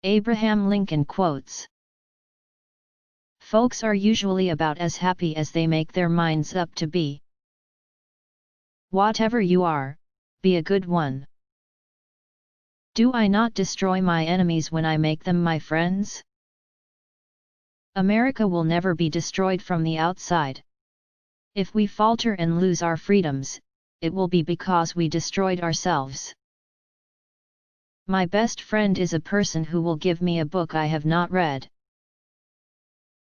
Abraham Lincoln quotes. Folks are usually about as happy as they make their minds up to be. Whatever you are, be a good one. Do I not destroy my enemies when I make them my friends? America will never be destroyed from the outside. If we falter and lose our freedoms, it will be because we destroyed ourselves. My best friend is a person who will give me a book I have not read.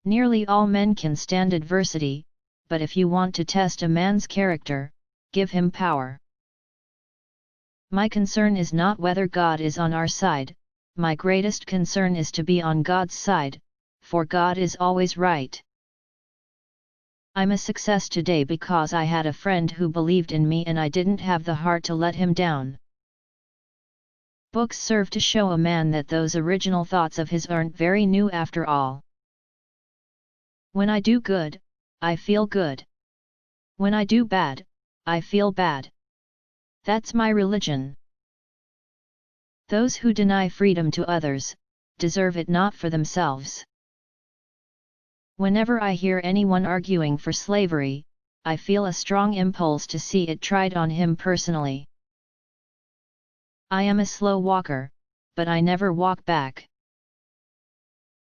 Nearly all men can stand adversity, but if you want to test a man's character, give him power. My concern is not whether God is on our side, my greatest concern is to be on God's side, for God is always right. I'm a success today because I had a friend who believed in me and I didn't have the heart to let him down. Books serve to show a man that those original thoughts of his aren't very new after all. When I do good, I feel good. When I do bad, I feel bad. That's my religion. Those who deny freedom to others, deserve it not for themselves. Whenever I hear anyone arguing for slavery, I feel a strong impulse to see it tried on him personally. I am a slow walker, but I never walk back.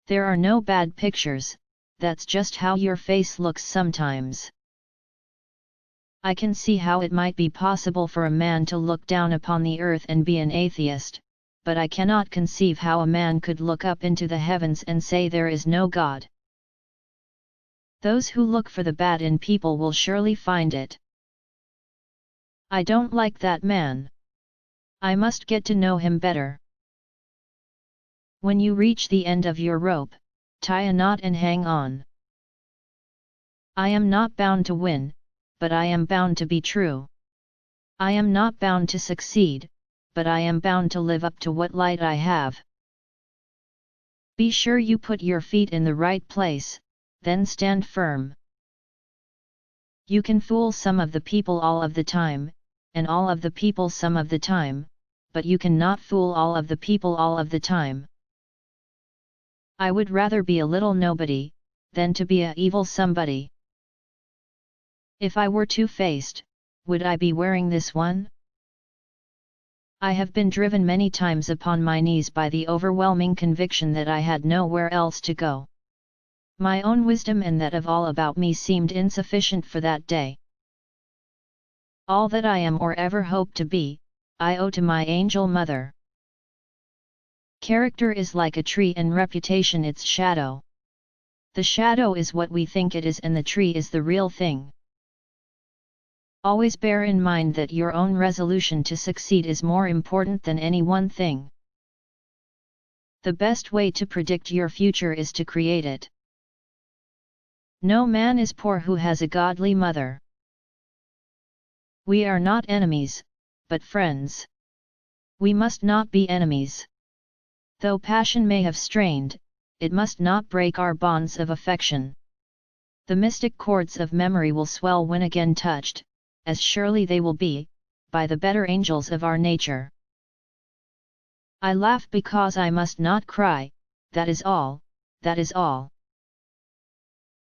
There are no bad pictures, that's just how your face looks sometimes. I can see how it might be possible for a man to look down upon the earth and be an atheist, but I cannot conceive how a man could look up into the heavens and say there is no God. Those who look for the bad in people will surely find it. I don't like that man. I must get to know him better. When you reach the end of your rope, tie a knot and hang on. I am not bound to win, but I am bound to be true. I am not bound to succeed, but I am bound to live up to what light I have. Be sure you put your feet in the right place, then stand firm. You can fool some of the people all of the time, and all of the people some of the time, but you cannot fool all of the people all of the time. I would rather be a little nobody, than to be a evil somebody. If I were two-faced, would I be wearing this one? I have been driven many times upon my knees by the overwhelming conviction that I had nowhere else to go. My own wisdom and that of all about me seemed insufficient for that day. All that I am or ever hope to be, I owe to my angel mother. Character is like a tree and reputation its shadow. The shadow is what we think it is and the tree is the real thing. Always bear in mind that your own resolution to succeed is more important than any one thing. The best way to predict your future is to create it. No man is poor who has a godly mother. We are not enemies, but friends. We must not be enemies. Though passion may have strained, it must not break our bonds of affection. The mystic chords of memory will swell when again touched, as surely they will be, by the better angels of our nature. I laugh because I must not cry, that is all, that is all.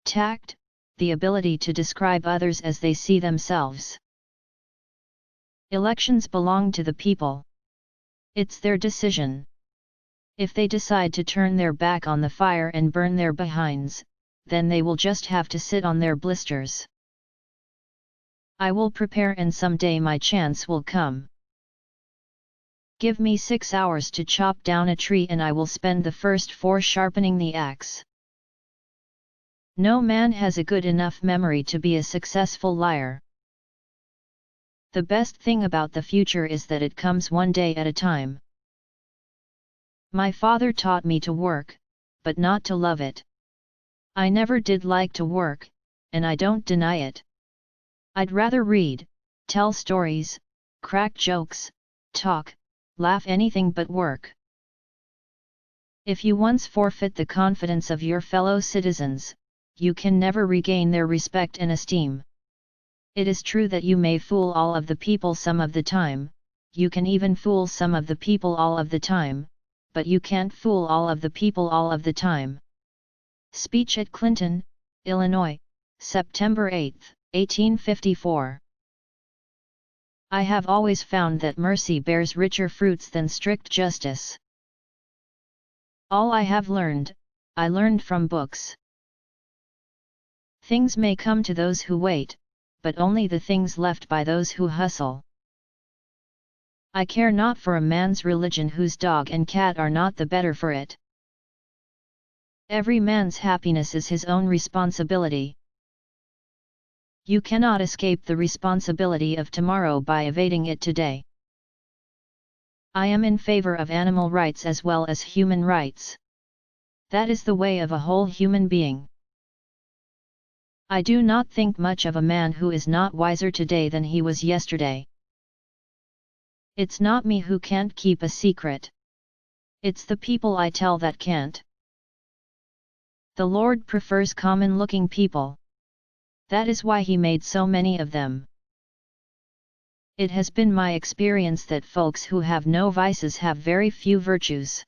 Tact, the ability to describe others as they see themselves. Elections belong to the people. It's their decision. If they decide to turn their back on the fire and burn their behinds, then they will just have to sit on their blisters. I will prepare and someday my chance will come. Give me 6 hours to chop down a tree and I will spend the first 4 sharpening the axe. No man has a good enough memory to be a successful liar. The best thing about the future is that it comes one day at a time. My father taught me to work, but not to love it. I never did like to work, and I don't deny it. I'd rather read, tell stories, crack jokes, talk, laugh anything but work. If you once forfeit the confidence of your fellow citizens, you can never regain their respect and esteem. It is true that you may fool all of the people some of the time, you can even fool some of the people all of the time, but you can't fool all of the people all of the time. Speech at Clinton, Illinois, September 8, 1854. I have always found that mercy bears richer fruits than strict justice. All I have learned, I learned from books. Things may come to those who wait, but only the things left by those who hustle. I care not for a man's religion whose dog and cat are not the better for it. Every man's happiness is his own responsibility. You cannot escape the responsibility of tomorrow by evading it today. I am in favor of animal rights as well as human rights. That is the way of a whole human being. I do not think much of a man who is not wiser today than he was yesterday. It's not me who can't keep a secret. It's the people I tell that can't. The Lord prefers common-looking people. That is why He made so many of them. It has been my experience that folks who have no vices have very few virtues.